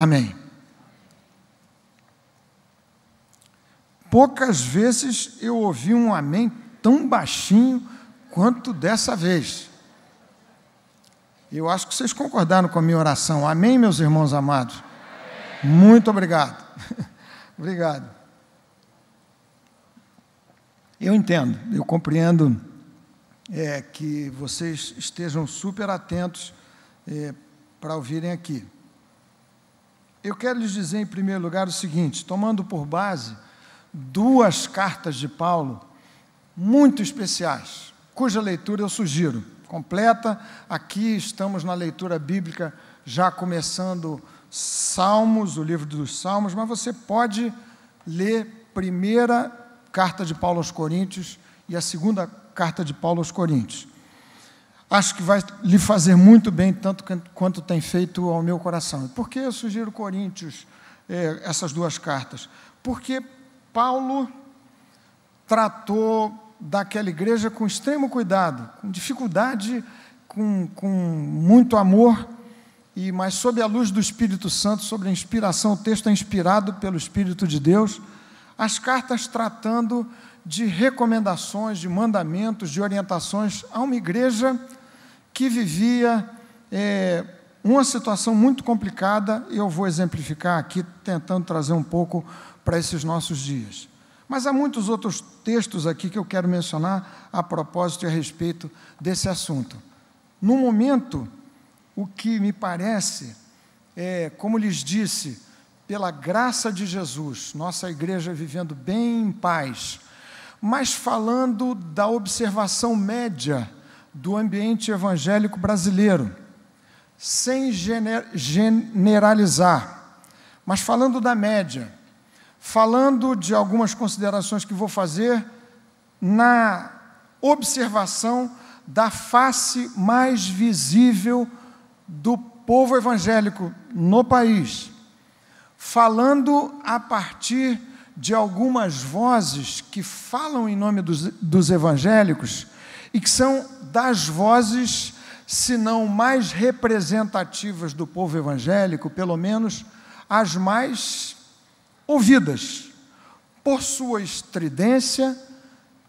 Amém. Poucas vezes eu ouvi um amém tão baixinho quanto dessa vez. Eu acho que vocês concordaram com a minha oração. Amém, meus irmãos amados? Amém. Muito obrigado. Obrigado. Eu entendo, eu compreendo que vocês estejam super atentos para ouvirem aqui. Eu quero lhes dizer, em primeiro lugar, o seguinte, tomando por base duas cartas de Paulo muito especiais, cuja leitura eu sugiro, completa. Aqui estamos na leitura bíblica, já começando Salmos, o livro dos Salmos, mas você pode ler primeira carta de Paulo aos Coríntios e a segunda carta de Paulo aos Coríntios. Acho que vai lhe fazer muito bem, tanto quanto tem feito ao meu coração. E por que eu sugiro Coríntios, essas duas cartas? Porque Paulo tratou daquela igreja com extremo cuidado, com dificuldade, com muito amor, mas sob a luz do Espírito Santo, sobre a inspiração. O texto é inspirado pelo Espírito de Deus. As cartas tratando de recomendações, de mandamentos, de orientações a uma igreja que vivia uma situação muito complicada. Eu vou exemplificar aqui, tentando trazer um pouco para esses nossos dias. Mas há muitos outros textos aqui que eu quero mencionar a propósito e a respeito desse assunto. No momento, o que me parece, como lhes disse, pela graça de Jesus, nossa igreja vivendo bem em paz, mas falando da observação média do ambiente evangélico brasileiro, sem generalizar, mas falando da média, falando de algumas considerações que vou fazer na observação da face mais visível do povo evangélico no país, falando a partir de algumas vozes que falam em nome dos evangélicos e que são das vozes, se não mais representativas do povo evangélico, pelo menos as mais ouvidas, por sua estridência,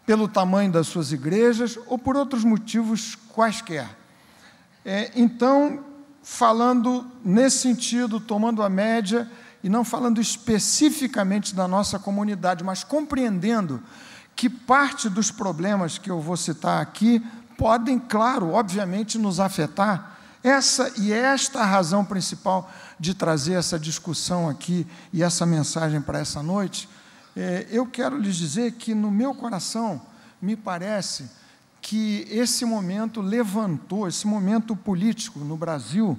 pelo tamanho das suas igrejas ou por outros motivos quaisquer. Então, falando nesse sentido, tomando a média, e não falando especificamente da nossa comunidade, mas compreendendo que parte dos problemas que eu vou citar aqui podem, claro, obviamente, nos afetar. Esta a razão principal de trazer essa discussão aqui e essa mensagem para essa noite. Eu quero lhes dizer que no meu coração me parece que esse momento levantou, esse momento político no Brasil,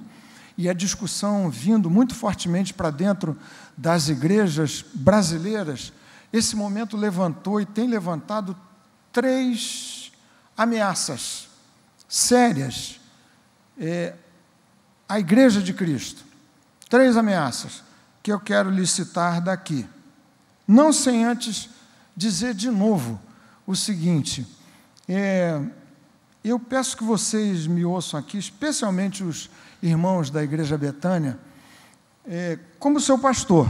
e a discussão vindo muito fortemente para dentro das igrejas brasileiras, esse momento levantou e tem levantado 3 ameaças sérias à Igreja de Cristo. 3 ameaças que eu quero lhe citar daqui. Não sem antes dizer de novo o seguinte, eu peço que vocês me ouçam aqui, especialmente os irmãos da Igreja Betânia, como seu pastor,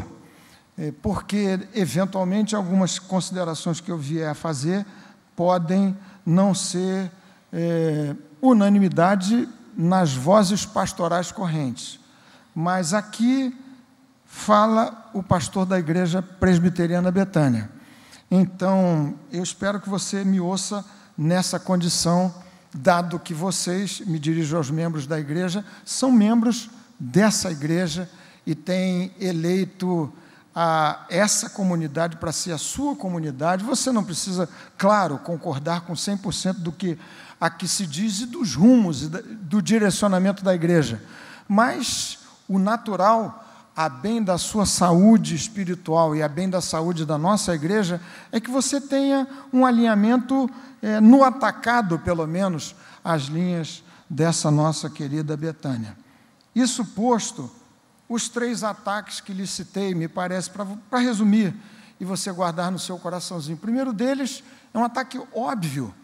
porque, eventualmente, algumas considerações que eu vier a fazer podem não ser unanimidade nas vozes pastorais correntes. Mas aqui fala o pastor da Igreja Presbiteriana Betânia. Então, eu espero que você me ouça nessa condição, dado que vocês, me dirijo aos membros da igreja, são membros dessa igreja e têm eleito essa comunidade para ser a sua comunidade. Você não precisa, claro, concordar com 100% do que aqui se diz e dos rumos e do direcionamento da igreja, mas o natural, a bem da sua saúde espiritual e a bem da saúde da nossa igreja, é que você tenha um alinhamento no atacado, pelo menos, as linhas dessa nossa querida Betânia. Isso posto, os 3 ataques que lhe citei, me parece, para resumir, e você guardar no seu coraçãozinho. O primeiro deles é um ataque óbvio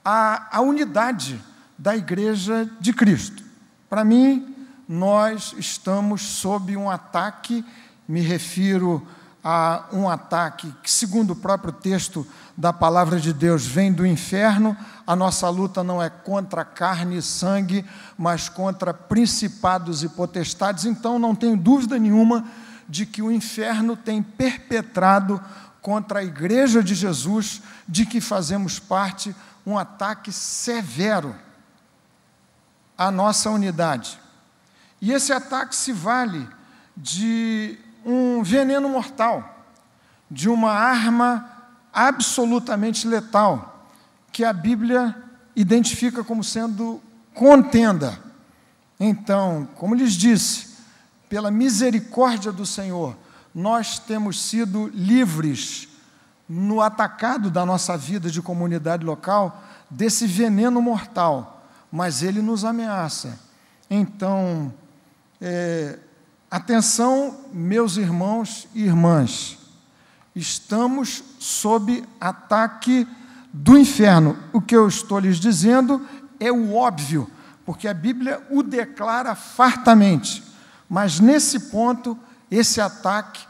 à unidade da Igreja de Cristo. Para mim, nós estamos sob um ataque, me refiro a um ataque que, segundo o próprio texto da palavra de Deus, vem do inferno. A nossa luta não é contra carne e sangue, mas contra principados e potestades. Então, não tenho dúvida nenhuma de que o inferno tem perpetrado contra a igreja de Jesus, de que fazemos parte, um ataque severo à nossa unidade. E esse ataque se vale de um veneno mortal, de uma arma absolutamente letal, que a Bíblia identifica como sendo contenda. Então, como lhes disse, pela misericórdia do Senhor, nós temos sido livres no atacado da nossa vida de comunidade local desse veneno mortal, mas ele nos ameaça. Então, atenção, meus irmãos e irmãs, estamos sob ataque do inferno. O que eu estou lhes dizendo é o óbvio, porque a Bíblia o declara fartamente. Mas, nesse ponto, esse ataque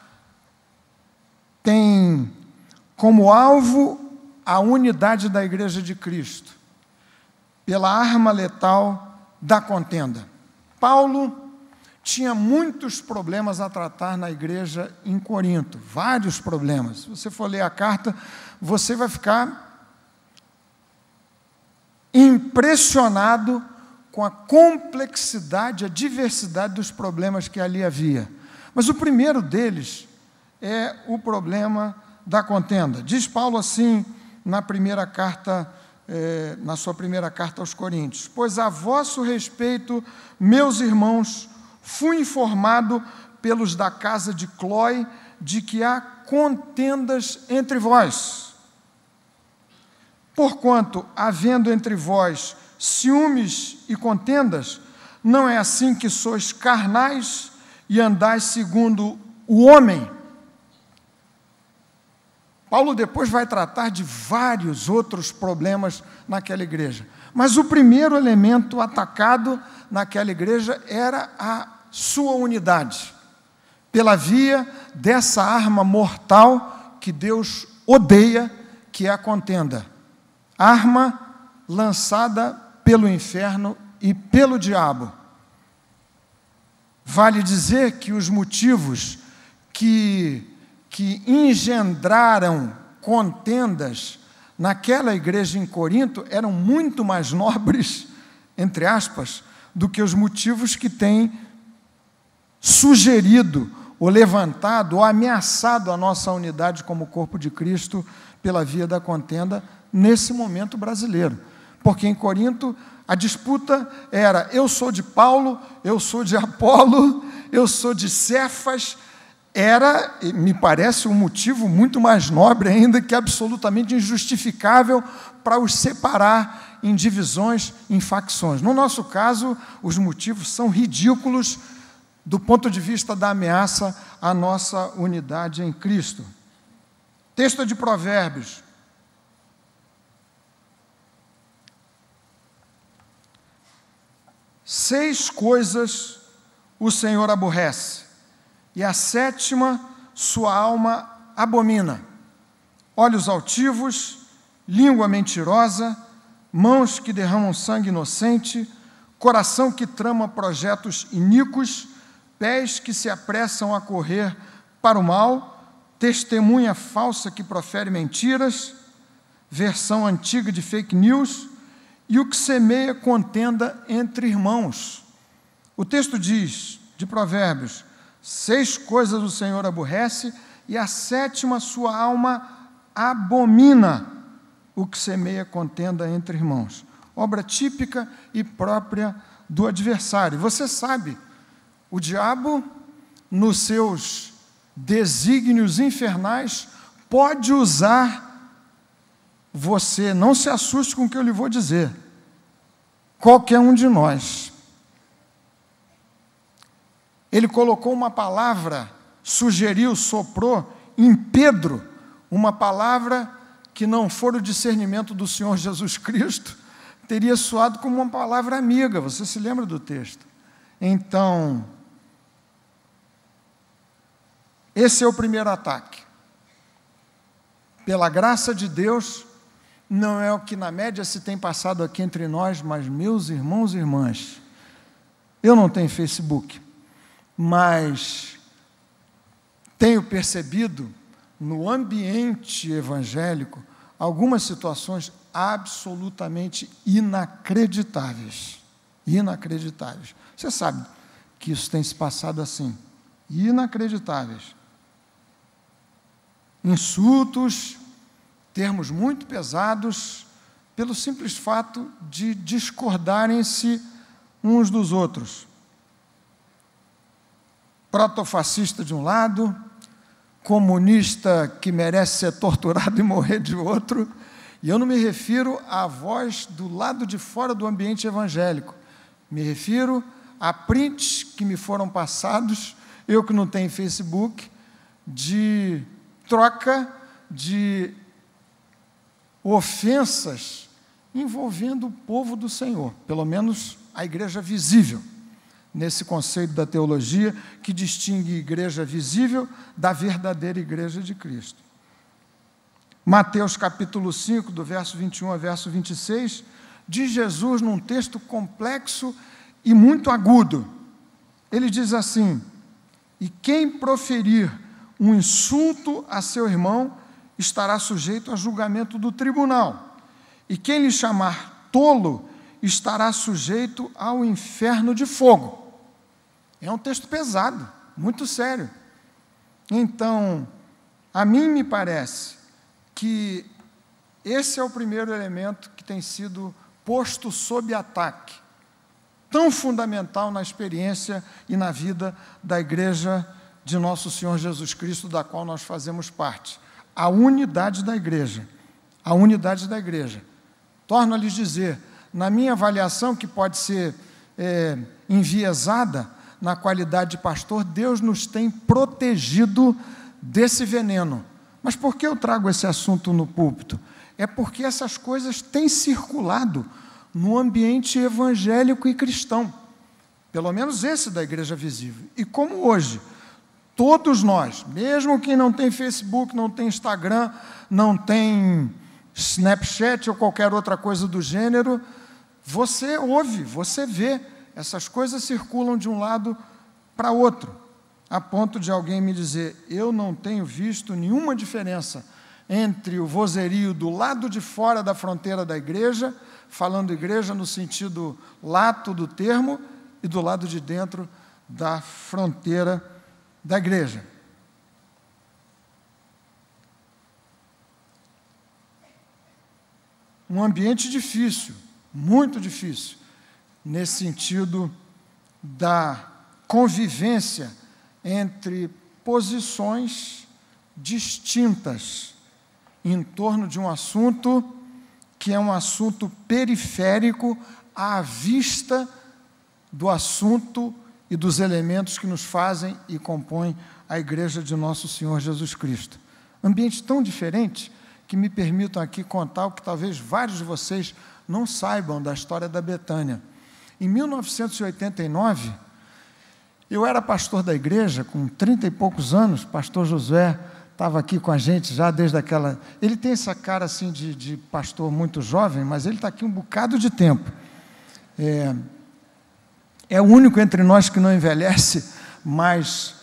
tem como alvo a unidade da Igreja de Cristo, pela arma letal da contenda. Paulo tinha muitos problemas a tratar na igreja em Corinto, vários problemas. Se você for ler a carta, você vai ficar impressionado com a complexidade, a diversidade dos problemas que ali havia. Mas o primeiro deles é o problema da contenda. Diz Paulo assim na sua primeira carta aos Coríntios: pois a vosso respeito, meus irmãos, fui informado pelos da casa de Cloé de que há contendas entre vós. Porquanto, havendo entre vós ciúmes e contendas, não é assim que sois carnais e andais segundo o homem? Paulo depois vai tratar de vários outros problemas naquela igreja. Mas o primeiro elemento atacado naquela igreja era a sua unidade, pela via dessa arma mortal que Deus odeia, que é a contenda. Arma lançada pelo inferno e pelo diabo. Vale dizer que os motivos que engendraram contendas naquela igreja em Corinto eram muito mais nobres, entre aspas, do que os motivos que têm sugerido, ou levantado, ou ameaçado a nossa unidade como corpo de Cristo pela via da contenda nesse momento brasileiro. Porque em Corinto a disputa era: eu sou de Paulo, eu sou de Apolo, eu sou de Cefas. Era, me parece, um motivo muito mais nobre ainda, que absolutamente injustificável para os separar em divisões, em facções. No nosso caso, os motivos são ridículos do ponto de vista da ameaça à nossa unidade em Cristo. Texto de Provérbios. Seis coisas o Senhor aborrece, e a sétima sua alma abomina: olhos altivos, língua mentirosa, mãos que derramam sangue inocente, coração que trama projetos iníquos, pés que se apressam a correr para o mal, testemunha falsa que profere mentiras, versão antiga de fake news, e o que semeia contenda entre irmãos. O texto diz, de Provérbios: seis coisas o Senhor aborrece, e a sétima sua alma abomina: o que semeia contenda entre irmãos. Obra típica e própria do adversário. Você sabe, o diabo, nos seus desígnios infernais, pode usar você. Não se assuste com o que eu lhe vou dizer. Qualquer um de nós. Ele colocou uma palavra, sugeriu, soprou em Pedro, uma palavra que não for o discernimento do Senhor Jesus Cristo, teria soado como uma palavra amiga. Você se lembra do texto? Então, esse é o primeiro ataque. Pela graça de Deus, não é o que na média se tem passado aqui entre nós, mas meus irmãos e irmãs, eu não tenho Facebook, mas tenho percebido no ambiente evangélico algumas situações absolutamente inacreditáveis. Inacreditáveis. Você sabe que isso tem se passado assim. Inacreditáveis. Insultos, termos muito pesados, pelo simples fato de discordarem-se uns dos outros. Protofascista de um lado, comunista que merece ser torturado e morrer de outro, e eu não me refiro à voz do lado de fora do ambiente evangélico, me refiro a prints que me foram passados, eu que não tenho Facebook, de troca de ofensas envolvendo o povo do Senhor, pelo menos a igreja visível, nesse conceito da teologia que distingue a igreja visível da verdadeira igreja de Cristo. Mateus capítulo 5, do verso 21 ao verso 26, diz Jesus num texto complexo e muito agudo. Ele diz assim: e quem proferir um insulto a seu irmão estará sujeito a julgamento do tribunal, e quem lhe chamar tolo estará sujeito ao inferno de fogo. É um texto pesado, muito sério. Então, a mim me parece que esse é o primeiro elemento que tem sido posto sob ataque, tão fundamental na experiência e na vida da igreja de nosso Senhor Jesus Cristo, da qual nós fazemos parte. A unidade da igreja. A unidade da igreja. Torno a lhes dizer, na minha avaliação, que pode ser enviesada na qualidade de pastor, Deus nos tem protegido desse veneno. Mas por que eu trago esse assunto no púlpito? É porque essas coisas têm circulado no ambiente evangélico e cristão, pelo menos esse da igreja visível. E como hoje, todos nós, mesmo quem não tem Facebook, não tem Instagram, não tem Snapchat ou qualquer outra coisa do gênero, você ouve, você vê, essas coisas circulam de um lado para outro, a ponto de alguém me dizer, eu não tenho visto nenhuma diferença entre o vozerio do lado de fora da fronteira da igreja, falando igreja no sentido lato do termo, e do lado de dentro da fronteira da igreja. Um ambiente difícil, muito difícil, nesse sentido da convivência entre posições distintas em torno de um assunto que é um assunto periférico à vista do assunto e dos elementos que nos fazem e compõem a igreja de nosso Senhor Jesus Cristo. Ambiente tão diferente que me permitam aqui contar o que talvez vários de vocês não saibam da história da Betânia. Em 1989, eu era pastor da igreja, com 30 e poucos anos, pastor Josué estava aqui com a gente já desde aquela... Ele tem essa cara assim de pastor muito jovem, mas ele está aqui um bocado de tempo. É o único entre nós que não envelhece, mas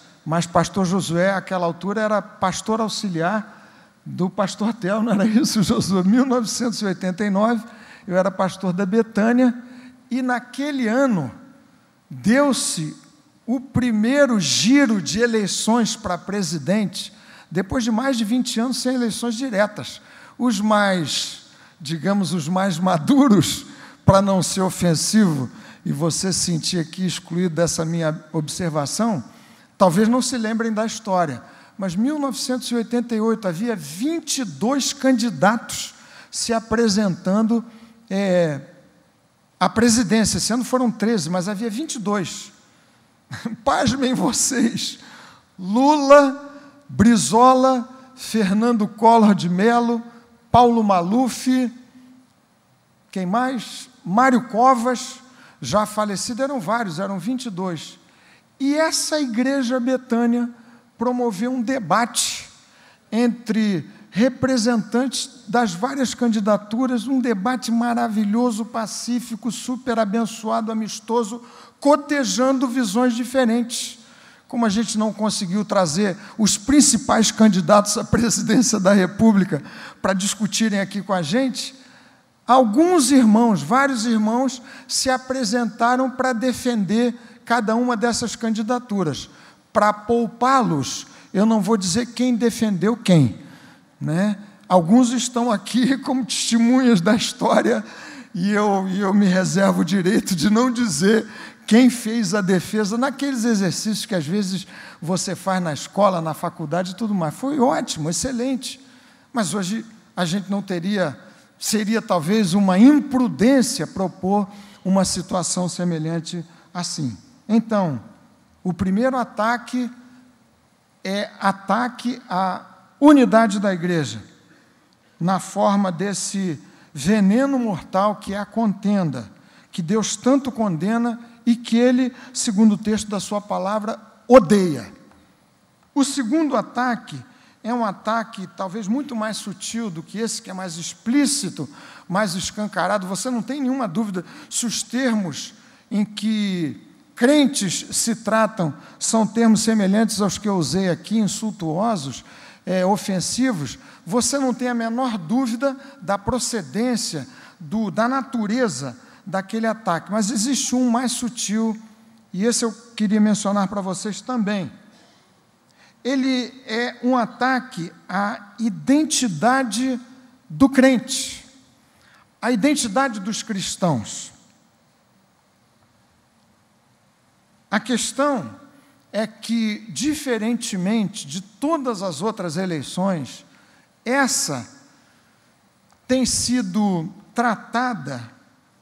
pastor Josué, àquela altura, era pastor auxiliar do pastor Tel, não era isso, Josué? 1989, eu era pastor da Betânia, e naquele ano deu-se o primeiro giro de eleições para presidente, depois de mais de 20 anos sem eleições diretas. Os mais, digamos, os mais maduros, para não ser ofensivo, e você se sentir aqui excluído dessa minha observação, talvez não se lembrem da história, mas em 1988 havia 22 candidatos se apresentando à presidência. Esse ano foram 13, mas havia 22. Pasmem vocês, Lula, Brizola, Fernando Collor de Mello, Paulo Maluf, quem mais? Mário Covas, já falecido, eram vários, eram 22. E essa igreja Betânia promoveu um debate entre representantes das várias candidaturas, um debate maravilhoso, pacífico, super abençoado, amistoso, cotejando visões diferentes. Como a gente não conseguiu trazer os principais candidatos à presidência da República para discutirem aqui com a gente, alguns irmãos, vários irmãos, se apresentaram para defender cada uma dessas candidaturas. Para poupá-los, eu não vou dizer quem defendeu quem, né? Alguns estão aqui como testemunhas da história e eu me reservo o direito de não dizer quem fez a defesa naqueles exercícios que às vezes você faz na escola, na faculdade e tudo mais. Foi ótimo, excelente, mas hoje a gente não teria, seria talvez uma imprudência propor uma situação semelhante assim. Então, o primeiro ataque é ataque à unidade da igreja, na forma desse veneno mortal que é a contenda, que Deus tanto condena e que Ele, segundo o texto da sua palavra, odeia. O segundo ataque é um ataque talvez muito mais sutil do que esse, que é mais explícito, mais escancarado. Você não tem nenhuma dúvida se os termos em que crentes se tratam são termos semelhantes aos que eu usei aqui, insultuosos, ofensivos. Você não tem a menor dúvida da procedência, da natureza daquele ataque. Mas existe um mais sutil, e esse eu queria mencionar para vocês também. Ele é um ataque à identidade do crente, à identidade dos cristãos. A questão é que, diferentemente de todas as outras eleições, essa tem sido tratada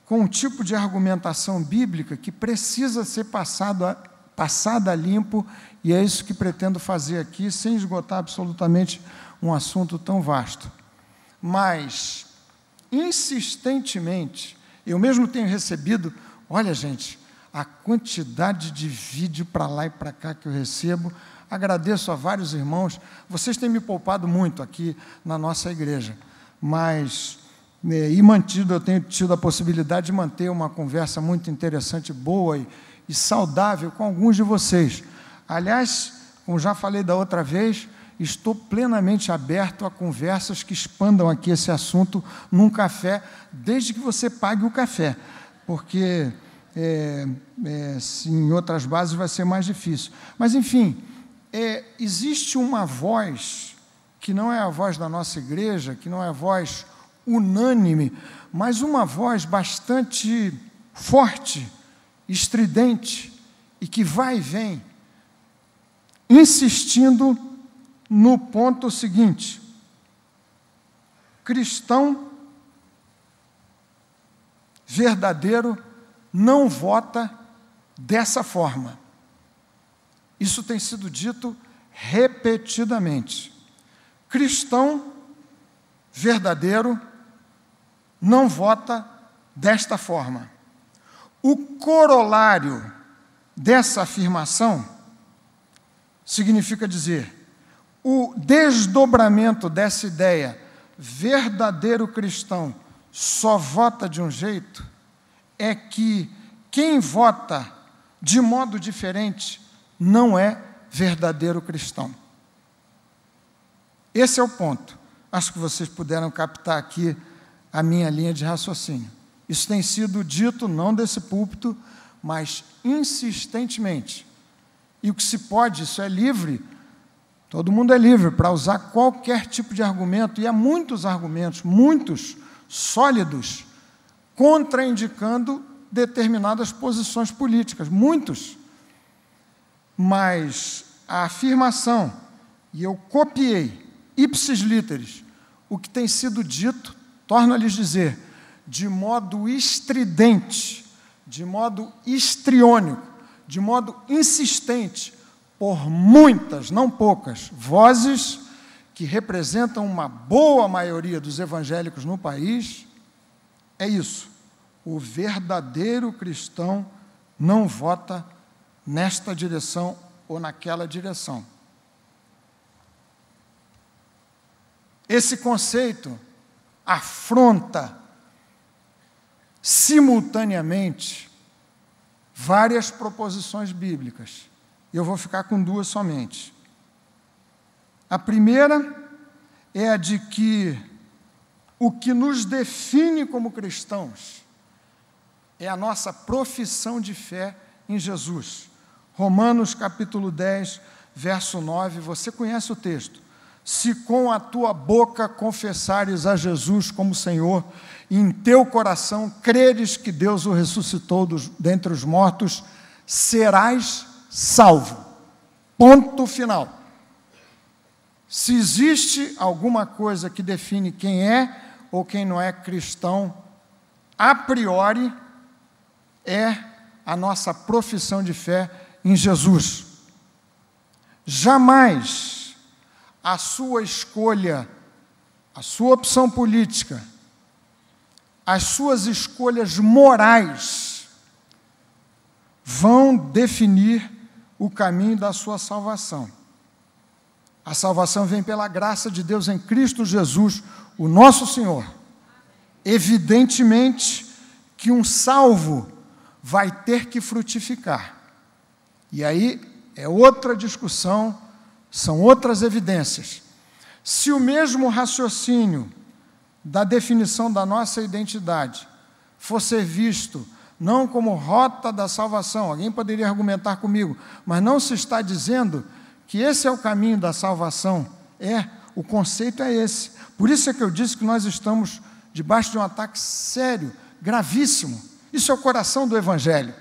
com um tipo de argumentação bíblica que precisa ser passada a limpo, e é isso que pretendo fazer aqui, sem esgotar absolutamente um assunto tão vasto. Mas, insistentemente, eu mesmo tenho recebido, olha, gente, a quantidade de vídeo para lá e para cá que eu recebo, agradeço a vários irmãos, vocês têm me poupado muito aqui na nossa igreja, mas, eu tenho tido a possibilidade de manter uma conversa muito interessante, boa e saudável com alguns de vocês. Aliás, como já falei da outra vez, estou plenamente aberto a conversas que expandam aqui esse assunto num café, desde que você pague o café, porque em outras bases vai ser mais difícil. Mas, enfim, existe uma voz, que não é a voz da nossa igreja, que não é a voz unânime, mas uma voz bastante forte, estridente, e que vai e vem, insistindo no ponto seguinte: cristão verdadeiro não vota dessa forma. Isso tem sido dito repetidamente. Cristão verdadeiro não vota desta forma. O corolário dessa afirmação significa dizer, o desdobramento dessa ideia, verdadeiro cristão só vota de um jeito, é que quem vota de modo diferente não é verdadeiro cristão. Esse é o ponto. Acho que vocês puderam captar aqui a minha linha de raciocínio. Isso tem sido dito, não desse púlpito, mas insistentemente. E o que se pode, isso é livre, todo mundo é livre para usar qualquer tipo de argumento, e há muitos argumentos, muitos sólidos, contraindicando determinadas posições políticas, muitos. Mas a afirmação, e eu copiei, ipsis literis, o que tem sido dito, torno a lhes dizer, de modo estridente, de modo histriônico, de modo insistente, por muitas, não poucas, vozes que representam uma boa maioria dos evangélicos no país, é isso. O verdadeiro cristão não vota nesta direção ou naquela direção. Esse conceito afronta simultaneamente várias proposições bíblicas. Eu vou ficar com duas somente. A primeira é a de que o que nos define como cristãos é a nossa profissão de fé em Jesus. Romanos capítulo 10, verso 9, você conhece o texto. Se com a tua boca confessares a Jesus como Senhor, e em teu coração creres que Deus o ressuscitou dentre os mortos, serás salvo. Ponto final. Se existe alguma coisa que define quem é ou quem não é cristão, a priori, é a nossa profissão de fé em Jesus. Jamais a sua escolha, a sua opção política, as suas escolhas morais vão definir o caminho da sua salvação. A salvação vem pela graça de Deus em Cristo Jesus, o nosso Senhor. Evidentemente que um salvo vai ter que frutificar. E aí é outra discussão, são outras evidências. Se o mesmo raciocínio da definição da nossa identidade for ser visto não como rota da salvação, alguém poderia argumentar comigo, mas não se está dizendo que esse é o caminho da salvação. O conceito é esse. Por isso é que eu disse que nós estamos debaixo de um ataque sério, gravíssimo. Isso é o coração do Evangelho.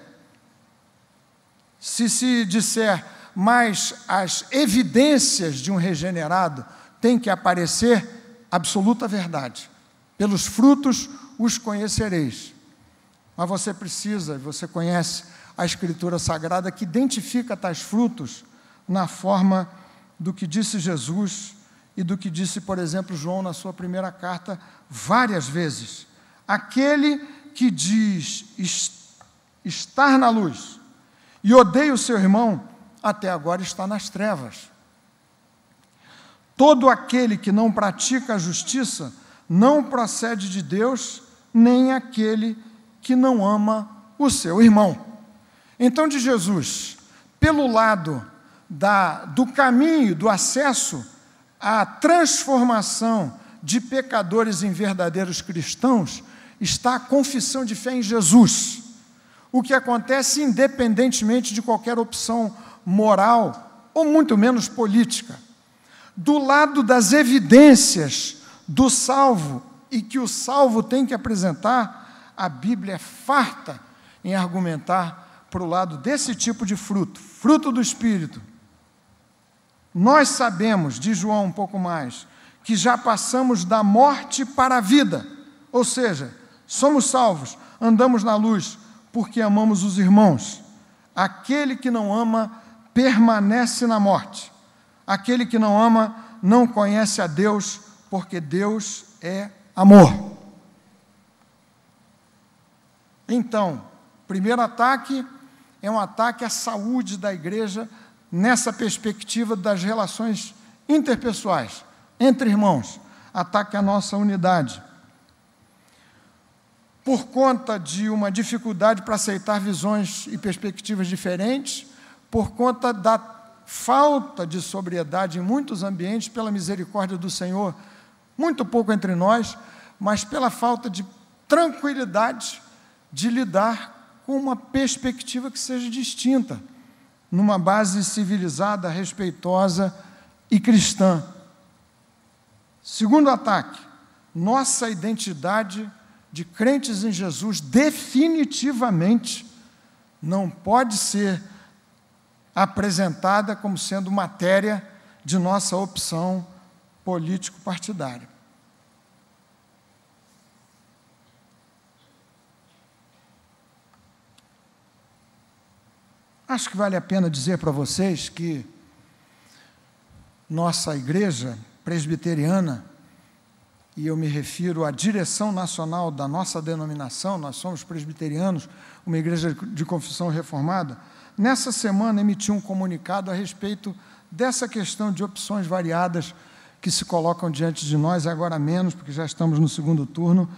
Se disser, mas as evidências de um regenerado têm que aparecer, absoluta verdade. Pelos frutos os conhecereis. Mas você precisa, você conhece a Escritura Sagrada que identifica tais frutos na forma do que disse Jesus e do que disse, por exemplo, João na sua primeira carta várias vezes. Aquele que diz estar na luz e odeia o seu irmão, até agora está nas trevas. Todo aquele que não pratica a justiça não procede de Deus, nem aquele que não ama o seu irmão. Então, de Jesus, pelo lado do caminho, do acesso à transformação de pecadores em verdadeiros cristãos, está a confissão de fé em Jesus. O que acontece independentemente de qualquer opção moral, ou muito menos política. Do lado das evidências do salvo, e que o salvo tem que apresentar, a Bíblia é farta em argumentar para o lado desse tipo de fruto, fruto do Espírito. Nós sabemos, diz João um pouco mais, que já passamos da morte para a vida, ou seja, somos salvos, andamos na luz, porque amamos os irmãos. Aquele que não ama permanece na morte. Aquele que não ama não conhece a Deus, porque Deus é amor. Então, primeiro ataque é um ataque à saúde da igreja nessa perspectiva das relações interpessoais, entre irmãos. Ataque à nossa unidade. Por conta de uma dificuldade para aceitar visões e perspectivas diferentes, por conta da falta de sobriedade em muitos ambientes, pela misericórdia do Senhor, muito pouco entre nós, mas pela falta de tranquilidade de lidar com uma perspectiva que seja distinta, numa base civilizada, respeitosa e cristã. Segundo ataque, nossa identidade de crentes em Jesus definitivamente não pode ser apresentada como sendo matéria de nossa opção político-partidária. Acho que vale a pena dizer para vocês que nossa igreja presbiteriana e eu me refiro à direção nacional da nossa denominação, nós somos presbiterianos, uma igreja de confissão reformada, nessa semana emitiu um comunicado a respeito dessa questão de opções variadas que se colocam diante de nós, agora menos, porque já estamos no segundo turno.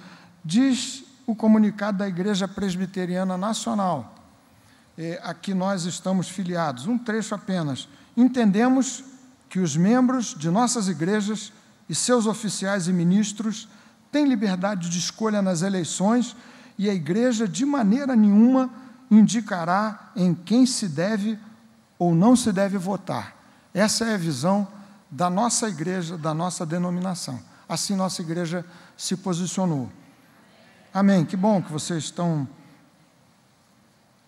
Diz o comunicado da Igreja Presbiteriana Nacional, a que nós estamos filiados, um trecho apenas: entendemos que os membros de nossas igrejas e seus oficiais e ministros têm liberdade de escolha nas eleições e a igreja, de maneira nenhuma, indicará em quem se deve ou não se deve votar. Essa é a visão da nossa igreja, da nossa denominação. Assim, nossa igreja se posicionou. Amém. Que bom que vocês estão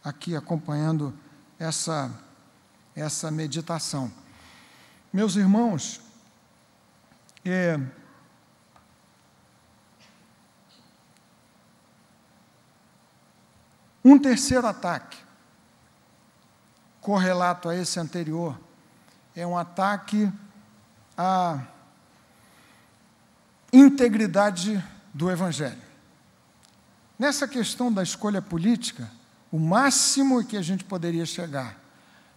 aqui acompanhando essa meditação. Meus irmãos, um terceiro ataque, correlato a esse anterior, é um ataque à integridade do Evangelho. Nessa questão da escolha política, o máximo que a gente poderia chegar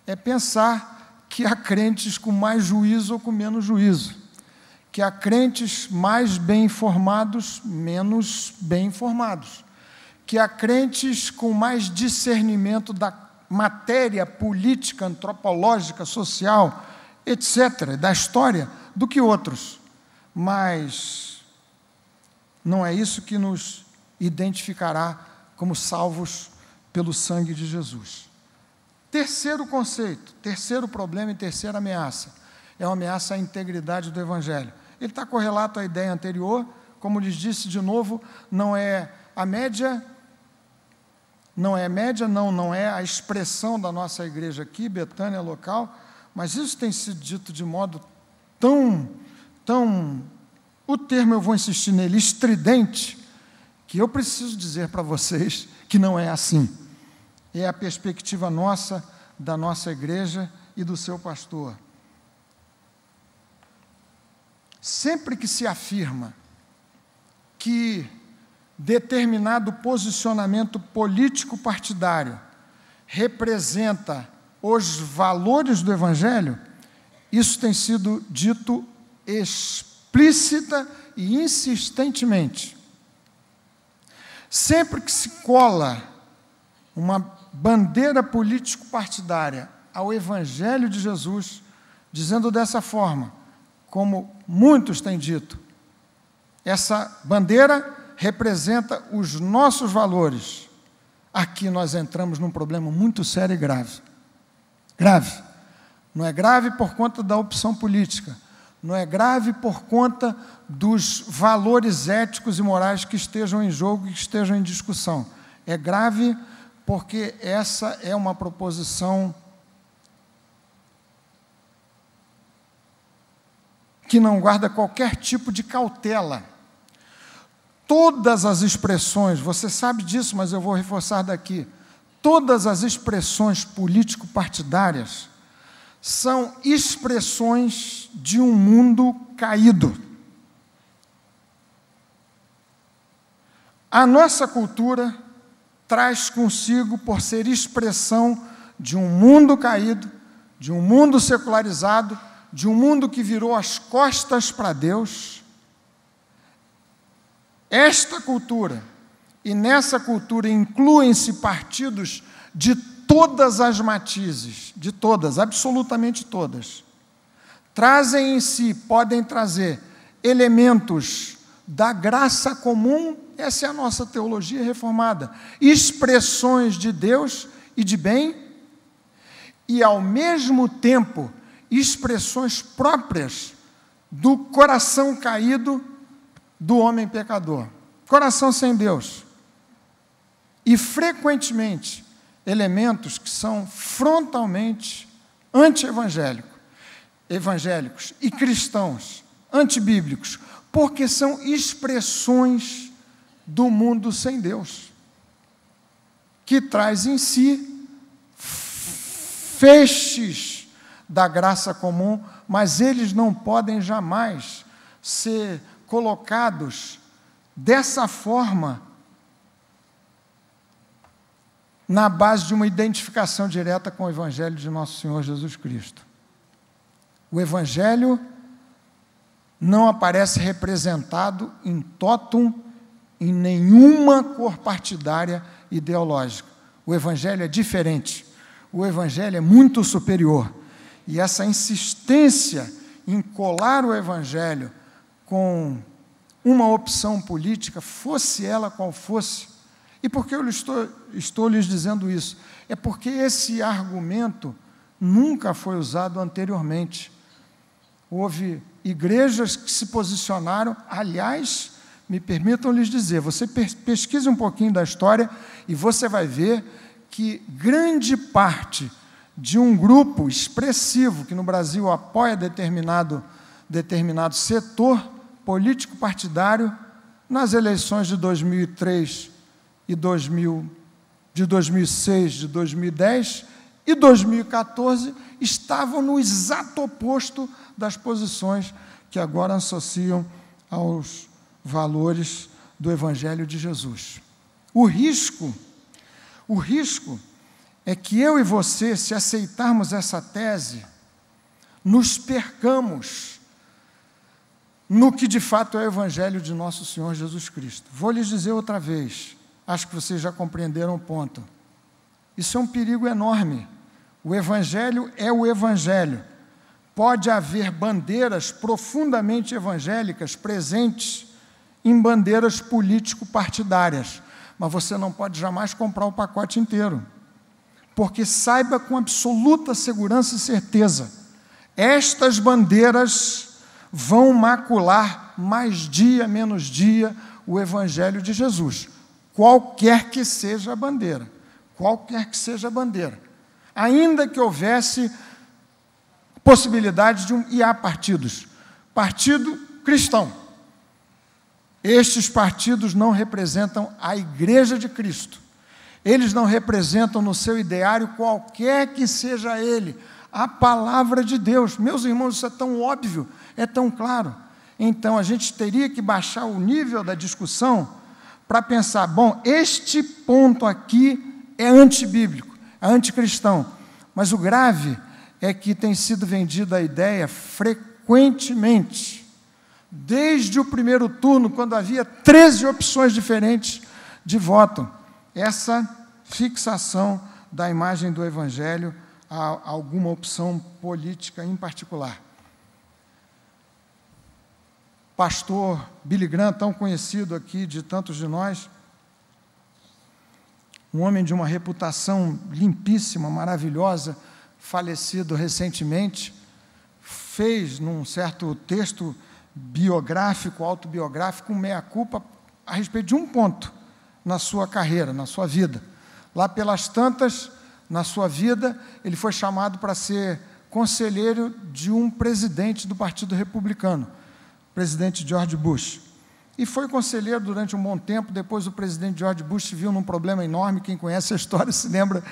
é pensar que há crentes com mais juízo ou com menos juízo, que há crentes mais bem informados, menos bem informados, que há crentes com mais discernimento da matéria política, antropológica, social, etc., da história, do que outros. Mas não é isso que nos identificará como salvos pelo sangue de Jesus. Terceiro conceito, terceiro problema e terceira ameaça, é uma ameaça à integridade do Evangelho. Ele está correlato à ideia anterior, como lhes disse de novo, não é a expressão da nossa igreja aqui, Betânia local, mas isso tem sido dito de modo tão, o termo eu vou insistir nele, estridente, que eu preciso dizer para vocês que não é assim. É a perspectiva nossa, da nossa igreja e do seu pastor. Sempre que se afirma que determinado posicionamento político partidário representa os valores do Evangelho, isso tem sido dito explícita e insistentemente. Sempre que se cola uma bandeira político-partidária ao Evangelho de Jesus, dizendo dessa forma, como muitos têm dito, essa bandeira representa os nossos valores. Aqui nós entramos num problema muito sério e grave. Grave. Não é grave por conta da opção política, não é grave por conta dos valores éticos e morais que estejam em jogo e que estejam em discussão. É grave porque essa é uma proposição que não guarda qualquer tipo de cautela. Todas as expressões, você sabe disso, mas eu vou reforçar daqui, todas as expressões político-partidárias são expressões de um mundo caído. A nossa cultura traz consigo, por ser expressão de um mundo caído, de um mundo secularizado, de um mundo que virou as costas para Deus, esta cultura, e nessa cultura incluem-se partidos de todas as matizes, de todas, absolutamente todas, trazem em si, podem trazer elementos da graça comum, essa é a nossa teologia reformada, expressões de Deus e de bem, e ao mesmo tempo, expressões próprias do coração caído do homem pecador, coração sem Deus, e frequentemente elementos que são frontalmente evangélicos e cristãos, antibíblicos, porque são expressões do mundo sem Deus, que traz em si feixes da graça comum, mas eles não podem jamais ser colocados dessa forma na base de uma identificação direta com o Evangelho de Nosso Senhor Jesus Cristo. O Evangelho não aparece representado em totum em nenhuma cor partidária ideológica. O Evangelho é diferente. O Evangelho é muito superior. E essa insistência em colar o Evangelho com uma opção política, fosse ela qual fosse, e por que eu estou lhes dizendo isso? É porque esse argumento nunca foi usado anteriormente. Houve igrejas que se posicionaram, aliás, me permitam lhes dizer, você pesquise um pouquinho da história e você vai ver que grande parte de um grupo expressivo que no Brasil apoia determinado setor político partidário, nas eleições de 2003 e de 2006, de 2010 e 2014, estavam no exato oposto das posições que agora associam aos valores do Evangelho de Jesus. O risco é que eu e você, se aceitarmos essa tese, nos percamos no que de fato é o Evangelho de Nosso Senhor Jesus Cristo. Vou lhes dizer outra vez, acho que vocês já compreenderam o ponto. Isso é um perigo enorme. O Evangelho é o Evangelho. Pode haver bandeiras profundamente evangélicas presentes em bandeiras político-partidárias, mas você não pode jamais comprar o pacote inteiro, porque saiba com absoluta segurança e certeza, estas bandeiras vão macular mais dia, menos dia, o Evangelho de Jesus, qualquer que seja a bandeira, ainda que houvesse possibilidade e há partidos, partido cristão. Estes partidos não representam a Igreja de Cristo. Eles não representam no seu ideário, qualquer que seja ele, a palavra de Deus. Meus irmãos, isso é tão óbvio, é tão claro. Então, a gente teria que baixar o nível da discussão para pensar, bom, este ponto aqui é antibíblico, é anticristão. Mas o grave é que tem sido vendida a ideia frequentemente, desde o primeiro turno, quando havia 13 opções diferentes de voto, essa fixação da imagem do Evangelho a alguma opção política em particular. Pastor Billy Graham, tão conhecido aqui de tantos de nós, um homem de uma reputação limpíssima, maravilhosa, falecido recentemente, fez, num certo texto biográfico, autobiográfico, um meia-culpa a respeito de um ponto na sua carreira, na sua vida. Lá pelas tantas, na sua vida, ele foi chamado para ser conselheiro de um presidente do Partido Republicano, presidente George Bush. E foi conselheiro durante um bom tempo. Depois o presidente George Bush viu num problema enorme. Quem conhece a história se lembra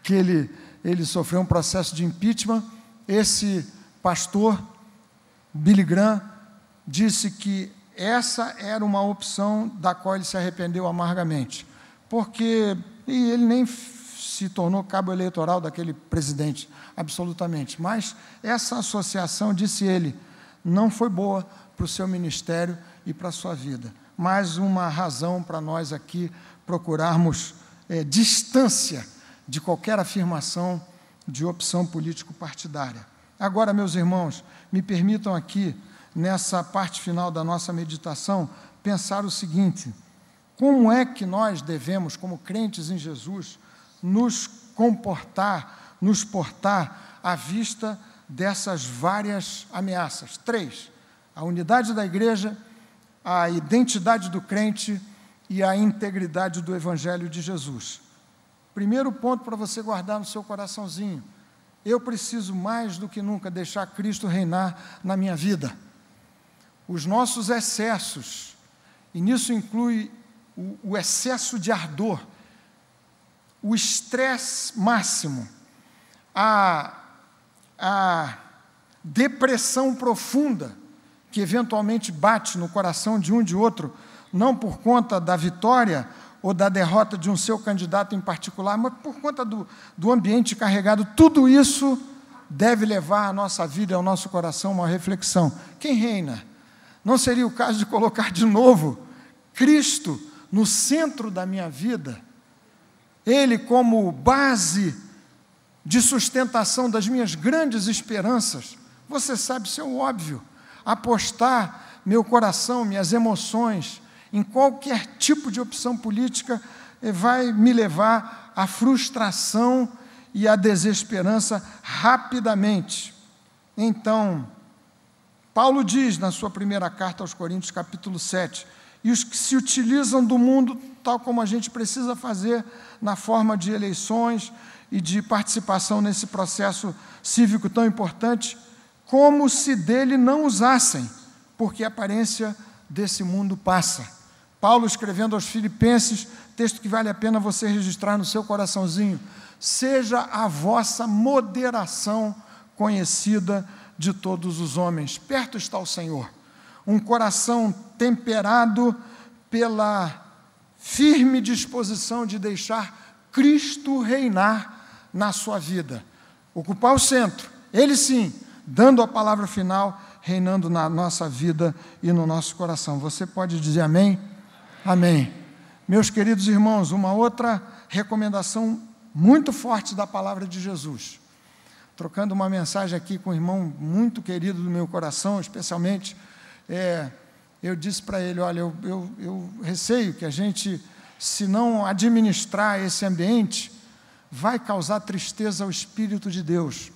que ele sofreu um processo de impeachment. Esse pastor, Billy Graham, disse que essa era uma opção da qual ele se arrependeu amargamente, e ele nem se tornou cabo eleitoral daquele presidente, absolutamente, mas essa associação, disse ele, não foi boa para o seu ministério e para a sua vida. Mais uma razão para nós aqui procurarmos distância de qualquer afirmação de opção político-partidária. Agora, meus irmãos, me permitam aqui, nessa parte final da nossa meditação, pensar o seguinte: como é que nós devemos, como crentes em Jesus, nos comportar, nos portar à vista dessas várias ameaças? 3, a unidade da igreja, a identidade do crente e a integridade do Evangelho de Jesus. Primeiro ponto para você guardar no seu coraçãozinho: eu preciso mais do que nunca deixar Cristo reinar na minha vida. Os nossos excessos, e nisso inclui o excesso de ardor, o estresse máximo, a depressão profunda que eventualmente bate no coração de um de outro, não por conta da vitória ou da derrota de um seu candidato em particular, mas por conta do ambiente carregado, tudo isso deve levar a nossa vida e ao nosso coração uma reflexão. Quem reina? Não seria o caso de colocar de novo Cristo no centro da minha vida? Ele como base de sustentação das minhas grandes esperanças? Você sabe, isso é óbvio. Apostar meu coração, minhas emoções, em qualquer tipo de opção política, vai me levar à frustração e à desesperança rapidamente. Então, Paulo diz na sua primeira carta aos Coríntios, capítulo 7, e os que se utilizam do mundo, tal como a gente precisa fazer na forma de eleições e de participação nesse processo cívico tão importante, como se dele não usassem, porque a aparência desse mundo passa. Paulo escrevendo aos Filipenses, texto que vale a pena você registrar no seu coraçãozinho: seja a vossa moderação conhecida de todos os homens. Perto está o Senhor. Um coração temperado pela firme disposição de deixar Cristo reinar na sua vida. Ocupar o centro, Ele sim, dando a palavra final, reinando na nossa vida e no nosso coração. Você pode dizer amém? Amém. Meus queridos irmãos, uma outra recomendação muito forte da palavra de Jesus. Trocando uma mensagem aqui com um irmão muito querido do meu coração, especialmente, eu disse para ele, olha, eu receio que a gente, se não administrar esse ambiente, vai causar tristeza ao Espírito de Deus,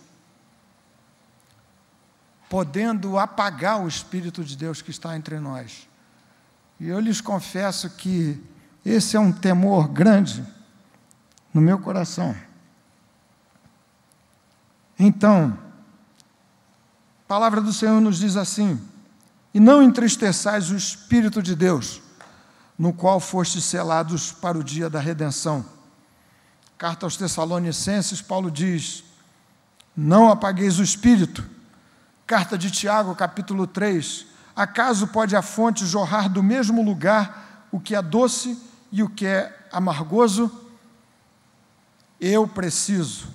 podendo apagar o Espírito de Deus que está entre nós. E eu lhes confesso que esse é um temor grande no meu coração. Então, a palavra do Senhor nos diz assim: e não entristeçais o Espírito de Deus, no qual fostes selados para o dia da redenção. Carta aos Tessalonicenses, Paulo diz: não apagueis o Espírito. Carta de Tiago, capítulo 3, acaso pode a fonte jorrar do mesmo lugar o que é doce e o que é amargoso? Eu preciso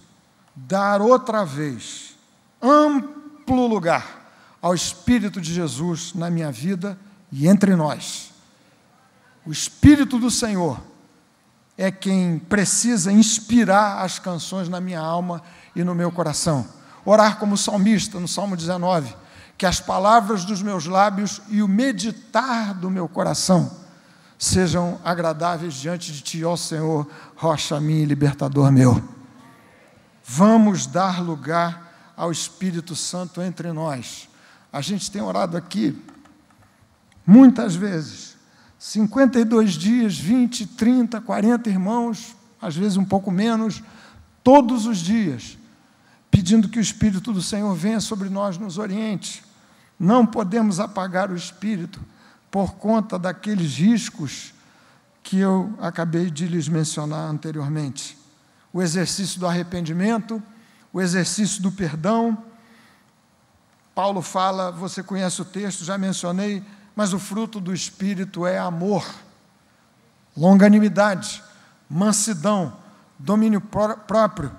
dar outra vez amplo lugar ao Espírito de Jesus na minha vida e entre nós. O Espírito do Senhor é quem precisa inspirar as canções na minha alma e no meu coração. Orar como salmista, no Salmo 19, que as palavras dos meus lábios e o meditar do meu coração sejam agradáveis diante de Ti, ó Senhor, rocha minha e libertador meu. Vamos dar lugar ao Espírito Santo entre nós. A gente tem orado aqui, muitas vezes, 52 dias, 20, 30, 40 irmãos, às vezes um pouco menos, todos os dias, pedindo que o Espírito do Senhor venha sobre nós, nos oriente. Não podemos apagar o Espírito por conta daqueles riscos que eu acabei de lhes mencionar anteriormente. O exercício do arrependimento, o exercício do perdão. Paulo fala, você conhece o texto, já mencionei, mas o fruto do Espírito é amor, longanimidade, mansidão, domínio próprio,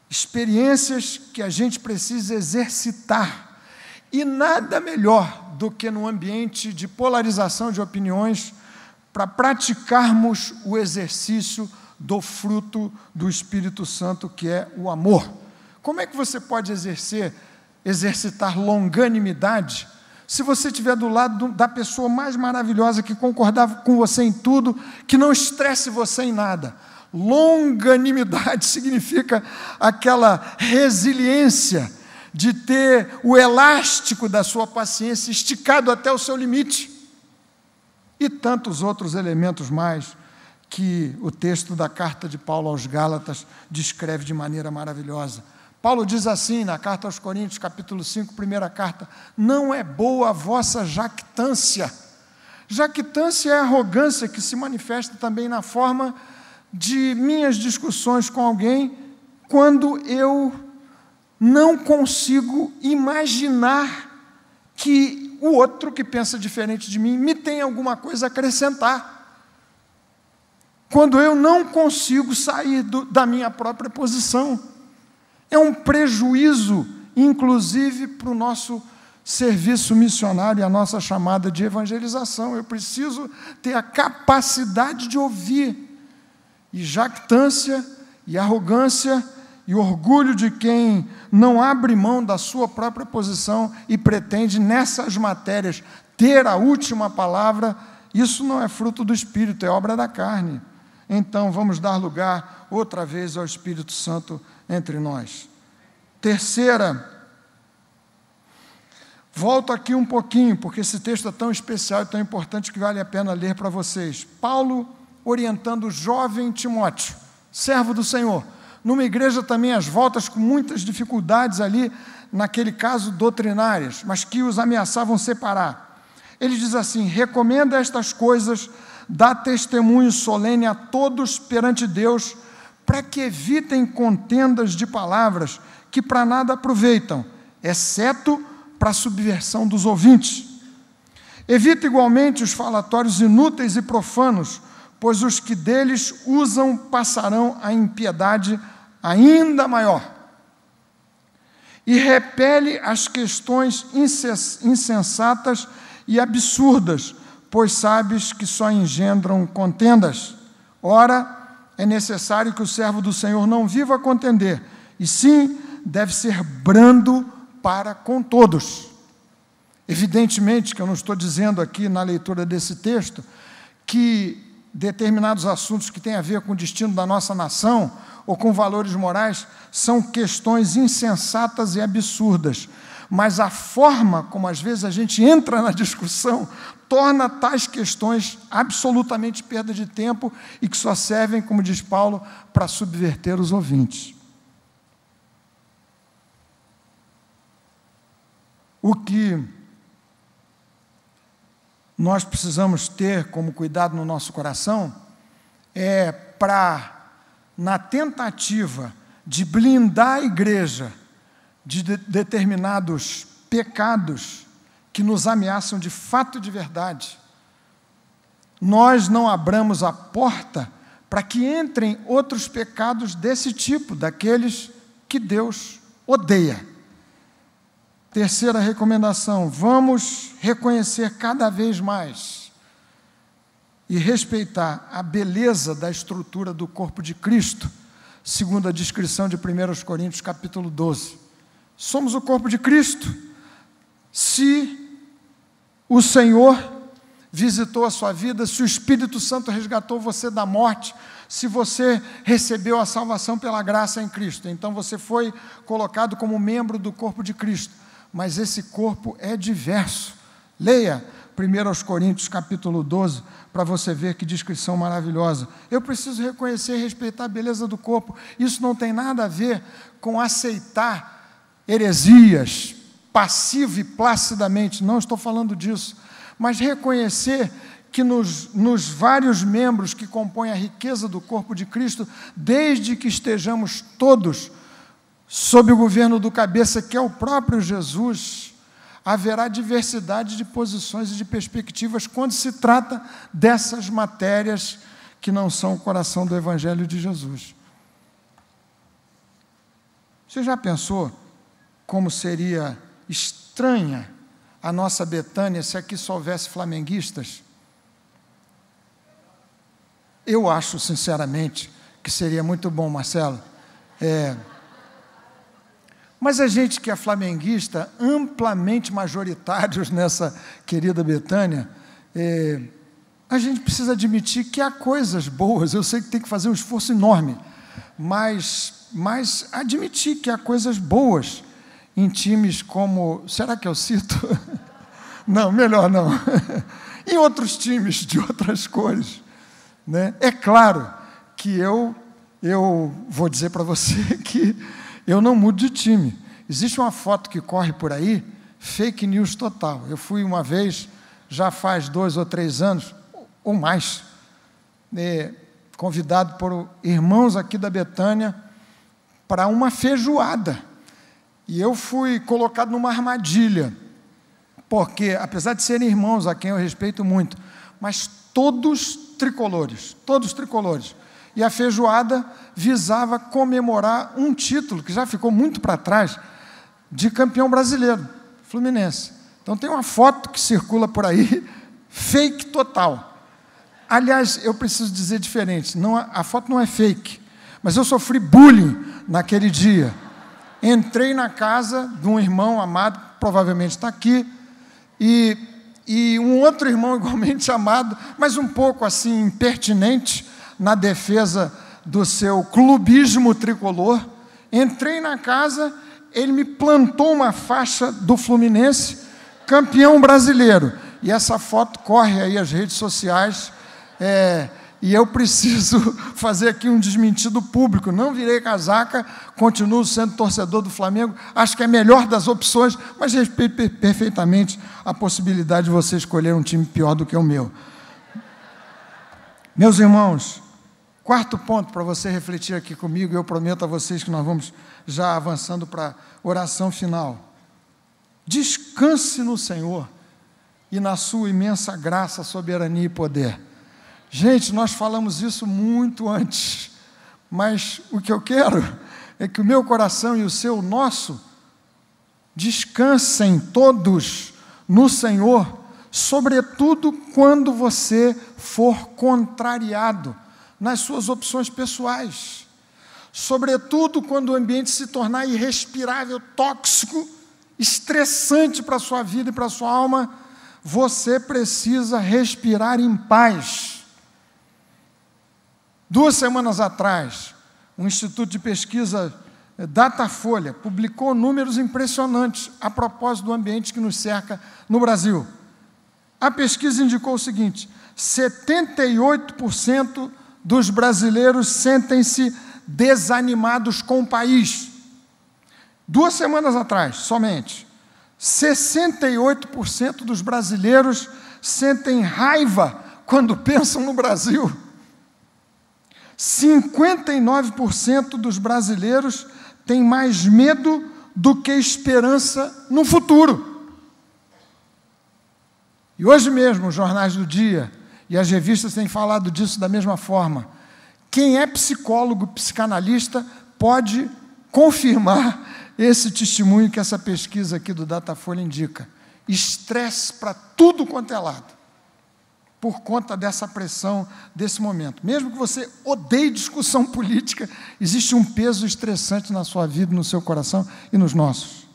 experiências que a gente precisa exercitar. E nada melhor do que num ambiente de polarização de opiniões para praticarmos o exercício do fruto do Espírito Santo, que é o amor. Como é que você pode exercitar longanimidade se você estiver do lado da pessoa mais maravilhosa, que concordava com você em tudo, que não estresse você em nada? Longanimidade significa aquela resiliência de ter o elástico da sua paciência esticado até o seu limite. E tantos outros elementos mais que o texto da carta de Paulo aos Gálatas descreve de maneira maravilhosa. Paulo diz assim, na carta aos Coríntios, capítulo 5, primeira carta: não é boa a vossa jactância. Jactância é arrogância que se manifesta também na forma de minhas discussões com alguém, quando eu não consigo imaginar que o outro que pensa diferente de mim me tem alguma coisa a acrescentar. Quando eu não consigo sair da minha própria posição. É um prejuízo, inclusive, para o nosso serviço missionário e a nossa chamada de evangelização. Eu preciso ter a capacidade de ouvir. E jactância, e arrogância, e orgulho de quem não abre mão da sua própria posição e pretende, nessas matérias, ter a última palavra, isso não é fruto do Espírito, é obra da carne. Então, vamos dar lugar, outra vez, ao Espírito Santo entre nós. Terceira, volto aqui um pouquinho, porque esse texto é tão especial e tão importante que vale a pena ler para vocês. Paulo orientando o jovem Timóteo, servo do Senhor, numa igreja também às voltas com muitas dificuldades ali, naquele caso doutrinárias, mas que os ameaçavam separar. Ele diz assim: recomenda estas coisas, dá testemunho solene a todos perante Deus, para que evitem contendas de palavras que para nada aproveitam, exceto para a subversão dos ouvintes. Evita igualmente os falatórios inúteis e profanos, pois os que deles usam passarão a impiedade ainda maior. E repele as questões insensatas e absurdas, pois sabes que só engendram contendas. Ora, é necessário que o servo do Senhor não viva a contender, e sim deve ser brando para com todos. Evidentemente que eu não estou dizendo aqui na leitura desse texto que determinados assuntos que têm a ver com o destino da nossa nação ou com valores morais são questões insensatas e absurdas, mas a forma como às vezes a gente entra na discussão torna tais questões absolutamente perda de tempo e que só servem, como diz Paulo, para subverter os ouvintes. O que nós precisamos ter como cuidado no nosso coração é para, na tentativa de blindar a igreja de determinados pecados que nos ameaçam de fato e de verdade, nós não abramos a porta para que entrem outros pecados desse tipo, daqueles que Deus odeia. Terceira recomendação: vamos reconhecer cada vez mais e respeitar a beleza da estrutura do corpo de Cristo, segundo a descrição de 1 Coríntios capítulo 12. Somos o corpo de Cristo. Se o Senhor visitou a sua vida, se o Espírito Santo resgatou você da morte, se você recebeu a salvação pela graça em Cristo, então você foi colocado como membro do corpo de Cristo. Mas esse corpo é diverso. Leia 1 Coríntios capítulo 12, para você ver que descrição maravilhosa. Eu preciso reconhecer e respeitar a beleza do corpo. Isso não tem nada a ver com aceitar heresias, passivo e placidamente, não estou falando disso, mas reconhecer que nos vários membros que compõem a riqueza do corpo de Cristo, desde que estejamos todos sob o governo do cabeça, que é o próprio Jesus, haverá diversidade de posições e de perspectivas quando se trata dessas matérias que não são o coração do Evangelho de Jesus. Você já pensou como seria estranha a nossa Betânia se aqui só houvesse flamenguistas? Eu acho, sinceramente, que seria muito bom, Marcelo. Mas a gente que é flamenguista, amplamente majoritários nessa querida Betânia, a gente precisa admitir que há coisas boas. Eu sei que tem que fazer um esforço enorme, mas admitir que há coisas boas em times como... Será que eu cito? Não, melhor não. Em outros times de outras cores, né? É claro que eu vou dizer para você que eu não mudo de time. Existe uma foto que corre por aí, fake news total. Eu fui uma vez, já faz 2 ou 3 anos, ou mais, convidado por irmãos aqui da Betânia para uma feijoada. E eu fui colocado numa armadilha, porque, apesar de serem irmãos a quem eu respeito muito, mas todos tricolores, e a feijoada visava comemorar um título, que já ficou muito para trás, de campeão brasileiro, Fluminense. Então tem uma foto que circula por aí, fake total. Aliás, eu preciso dizer diferente, a foto não é fake, mas eu sofri bullying naquele dia. Entrei na casa de um irmão amado, que provavelmente está aqui, e um outro irmão igualmente amado, mas um pouco assim impertinente, na defesa do seu clubismo tricolor. Entrei na casa, ele me plantou uma faixa do Fluminense, campeão brasileiro. E essa foto corre aí as redes sociais, e eu preciso fazer aqui um desmentido público. Não virei casaca, continuo sendo torcedor do Flamengo, acho que é a melhor das opções, mas respeito perfeitamente a possibilidade de você escolher um time pior do que o meu. Meus irmãos, quarto ponto para você refletir aqui comigo, e eu prometo a vocês que nós vamos já avançando para a oração final. Descanse no Senhor e na sua imensa graça, soberania e poder. Gente, nós falamos isso muito antes, mas o que eu quero é que o meu coração e o seu, o nosso, descansem todos no Senhor, sobretudo quando você for contrariado nas suas opções pessoais, sobretudo quando o ambiente se tornar irrespirável, tóxico, estressante para a sua vida e para a sua alma, você precisa respirar em paz. 2 semanas atrás, um instituto de pesquisa, Datafolha, publicou números impressionantes a propósito do ambiente que nos cerca no Brasil. A pesquisa indicou o seguinte: 78% dos brasileiros sentem-se desanimados com o país. 2 semanas atrás, somente, 68% dos brasileiros sentem raiva quando pensam no Brasil. 59% dos brasileiros têm mais medo do que esperança no futuro. E hoje mesmo, os jornais do dia e as revistas têm falado disso da mesma forma. Quem é psicólogo, psicanalista, pode confirmar esse testemunho que essa pesquisa aqui do Datafolha indica. Estresse para tudo quanto é lado, por conta dessa pressão desse momento. Mesmo que você odeie discussão política, existe um peso estressante na sua vida, no seu coração e nos nossos.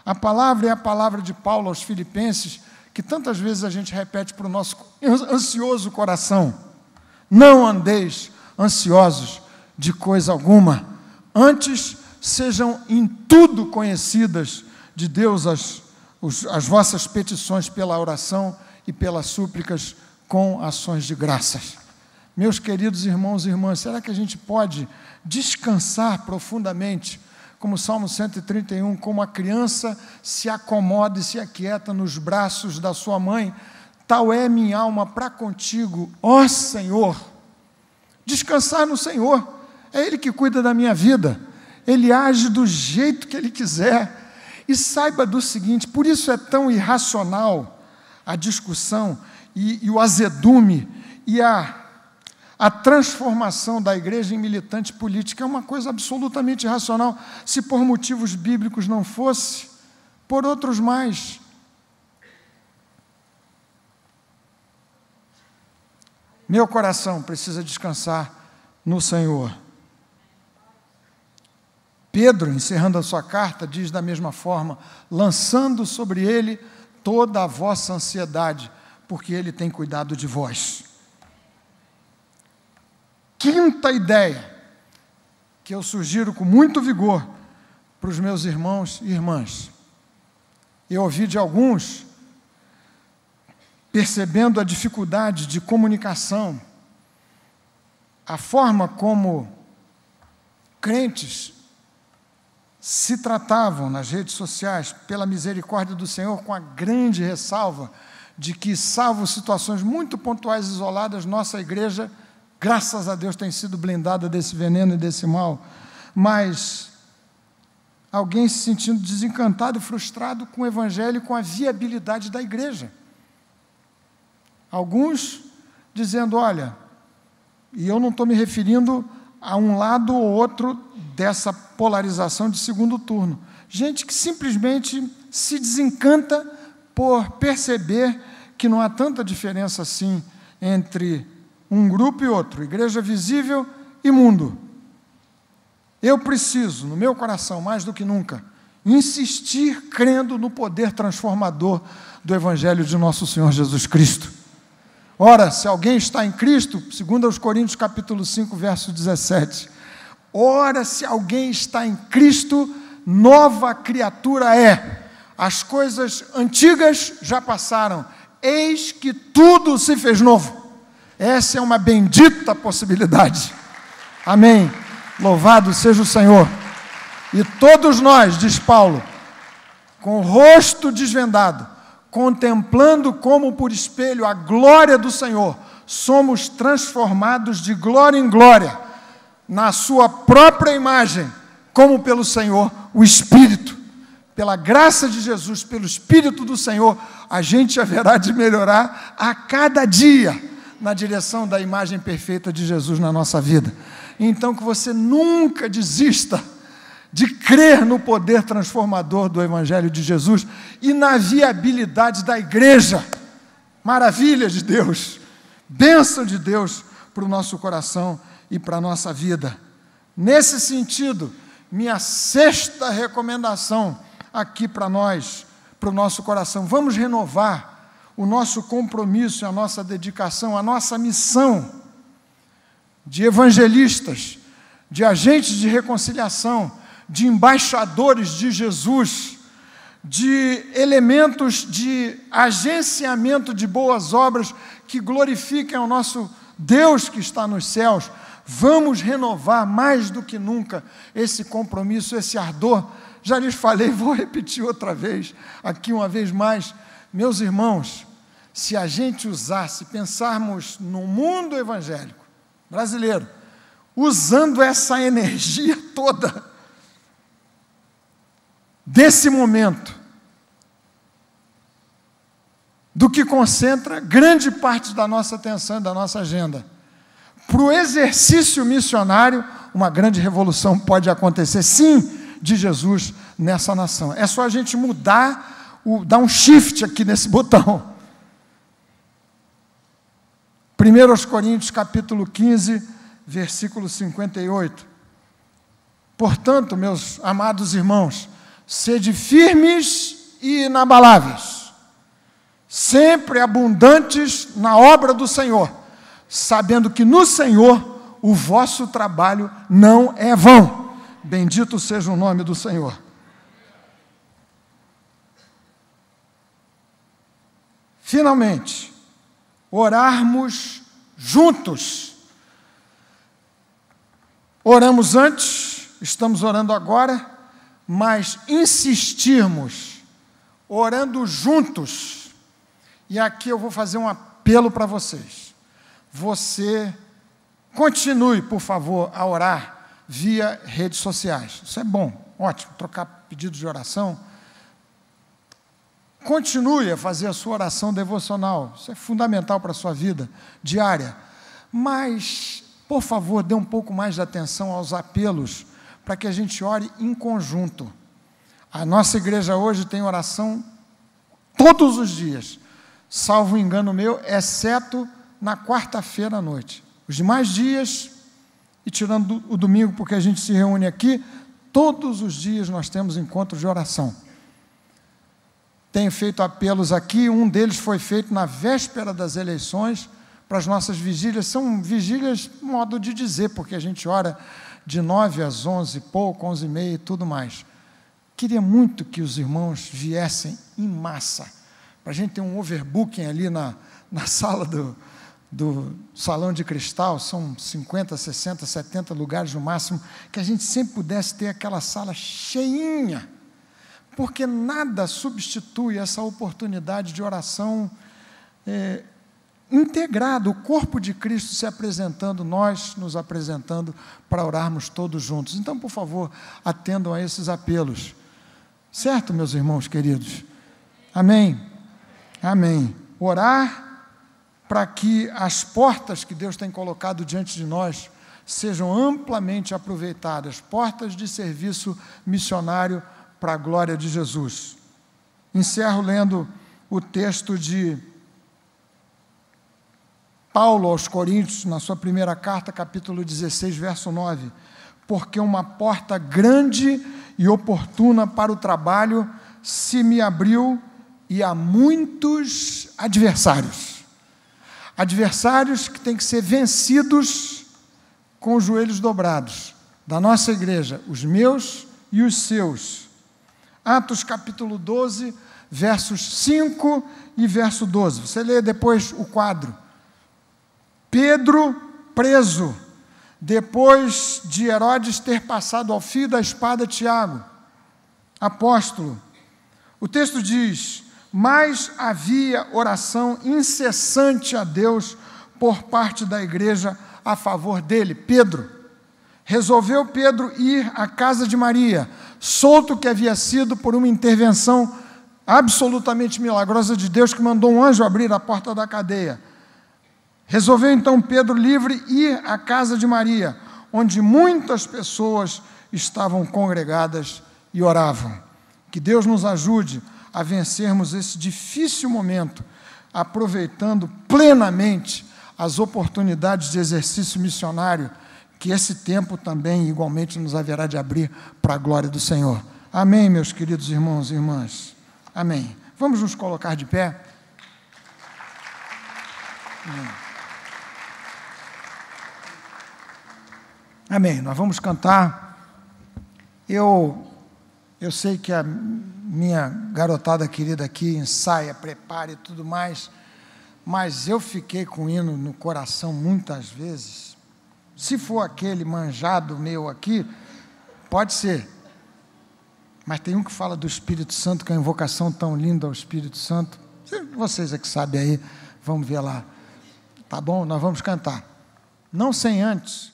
A palavra é a palavra de Paulo aos Filipenses, que tantas vezes a gente repete para o nosso ansioso coração: não andeis ansiosos de coisa alguma, antes sejam em tudo conhecidas de Deus as vossas petições pela oração e pelas súplicas com ações de graças. Meus queridos irmãos e irmãs, será que a gente pode descansar profundamente, como o Salmo 131, como a criança se acomoda e se aquieta nos braços da sua mãe? Tal é minha alma para contigo, ó Senhor. Descansar no Senhor, é Ele que cuida da minha vida, Ele age do jeito que Ele quiser. E saiba do seguinte, por isso é tão irracional a discussão e o azedume e a transformação da igreja em militante política. É uma coisa absolutamente irracional. Se por motivos bíblicos não fosse, por outros mais. Meu coração precisa descansar no Senhor. Pedro, encerrando a sua carta, diz da mesma forma: lançando sobre ele toda a vossa ansiedade, porque Ele tem cuidado de vós. Quinta ideia, que eu sugiro com muito vigor para os meus irmãos e irmãs. Eu ouvi de alguns, percebendo a dificuldade de comunicação, a forma como crentes se tratavam nas redes sociais, pela misericórdia do Senhor, com a grande ressalva de que, salvo situações muito pontuais e isoladas, nossa igreja, graças a Deus, tem sido blindada desse veneno e desse mal. Mas alguém se sentindo desencantado e frustrado com o Evangelho e com a viabilidade da igreja. Alguns dizendo, olha, e eu não estou me referindo a um lado ou outro dessa polarização de segundo turno. Gente que simplesmente se desencanta por perceber que não há tanta diferença assim entre um grupo e outro, igreja visível e mundo. Eu preciso, no meu coração, mais do que nunca, insistir crendo no poder transformador do Evangelho de nosso Senhor Jesus Cristo. Ora, se alguém está em Cristo, segundo aos Coríntios capítulo 5, verso 17, ora, se alguém está em Cristo, nova criatura é. As coisas antigas já passaram, eis que tudo se fez novo. Essa é uma bendita possibilidade. Amém. Louvado seja o Senhor. E todos nós, diz Paulo, com o rosto desvendado, contemplando como por espelho a glória do Senhor, somos transformados de glória em glória, na sua própria imagem, como pelo Senhor, o Espírito. Pela graça de Jesus, pelo Espírito do Senhor, a gente haverá de melhorar a cada dia na direção da imagem perfeita de Jesus na nossa vida. Então, que você nunca desista de crer no poder transformador do Evangelho de Jesus e na viabilidade da igreja. Maravilha de Deus, bênção de Deus para o nosso coração e para a nossa vida. Nesse sentido, minha sexta recomendação aqui para nós, para o nosso coração, vamos renovar o nosso compromisso, a nossa dedicação, a nossa missão de evangelistas, de agentes de reconciliação, de embaixadores de Jesus, de elementos de agenciamento de boas obras que glorifiquem ao nosso Deus que está nos céus. Vamos renovar mais do que nunca esse compromisso, esse ardor. Já lhes falei, vou repetir outra vez, aqui uma vez mais. Meus irmãos, se a gente usasse, pensarmos no mundo evangélico brasileiro, usando essa energia toda desse momento, do que concentra grande parte da nossa atenção e da nossa agenda, para o exercício missionário, uma grande revolução pode acontecer, sim, de Jesus nessa nação. É só a gente mudar, dar um shift aqui nesse botão. 1 Coríntios capítulo 15, versículo 58. Portanto, meus amados irmãos, sede firmes e inabaláveis, sempre abundantes na obra do Senhor, sabendo que no Senhor o vosso trabalho não é vão. Bendito seja o nome do Senhor. Finalmente, orarmos juntos. Oramos antes, estamos orando agora, mas insistirmos, orando juntos. E aqui eu vou fazer um apelo para vocês. Você continue, por favor, a orar via redes sociais. Isso é bom, ótimo, trocar pedidos de oração. Continue a fazer a sua oração devocional. Isso é fundamental para a sua vida diária. Mas, por favor, dê um pouco mais de atenção aos apelos para que a gente ore em conjunto. A nossa igreja hoje tem oração todos os dias, salvo engano meu, exceto na quarta-feira à noite. Os demais dias, e tirando o domingo, porque a gente se reúne aqui, todos os dias nós temos encontros de oração. Tenho feito apelos aqui, um deles foi feito na véspera das eleições, para as nossas vigílias. São vigílias, modo de dizer, porque a gente ora de 9 às 11 e pouco, 11h30 e tudo mais. Queria muito que os irmãos viessem em massa, para a gente ter um overbooking ali na sala do Salão de Cristal, são 50, 60, 70 lugares no máximo, que a gente sempre pudesse ter aquela sala cheinha, porque nada substitui essa oportunidade de oração integrado, o corpo de Cristo se apresentando, nós nos apresentando para orarmos todos juntos. Então, por favor, atendam a esses apelos. Certo, meus irmãos queridos? Amém? Amém. Orar para que as portas que Deus tem colocado diante de nós sejam amplamente aproveitadas, portas de serviço missionário para a glória de Jesus. Encerro lendo o texto de Paulo aos Coríntios, na sua primeira carta, capítulo 16, verso 9. Porque uma porta grande e oportuna para o trabalho se me abriu e há muitos adversários. Adversários que têm que ser vencidos com os joelhos dobrados, da nossa igreja, os meus e os seus. Atos capítulo 12, versos 5 e verso 12. Você lê depois o quadro. Pedro preso, depois de Herodes ter passado ao fio da espada Tiago, apóstolo. O texto diz: mas havia oração incessante a Deus por parte da igreja a favor dele, Pedro. Resolveu Pedro ir à casa de Maria, solto que havia sido por uma intervenção absolutamente milagrosa de Deus, que mandou um anjo abrir a porta da cadeia. Resolveu então Pedro, livre, ir à casa de Maria, onde muitas pessoas estavam congregadas e oravam. Que Deus nos ajude a vencermos esse difícil momento, aproveitando plenamente as oportunidades de exercício missionário, que esse tempo também igualmente nos haverá de abrir para a glória do Senhor. Amém, meus queridos irmãos e irmãs. Amém. Vamos nos colocar de pé. Amém. Nós vamos cantar. Eu sei que a minha garotada querida aqui ensaia, prepara e tudo mais, mas eu fiquei com o hino no coração muitas vezes. Se for aquele manjado meu aqui, pode ser. Mas tem um que fala do Espírito Santo, que é uma invocação tão linda ao Espírito Santo. Vocês é que sabem aí, vamos ver lá. Tá bom? Nós vamos cantar. Não sem antes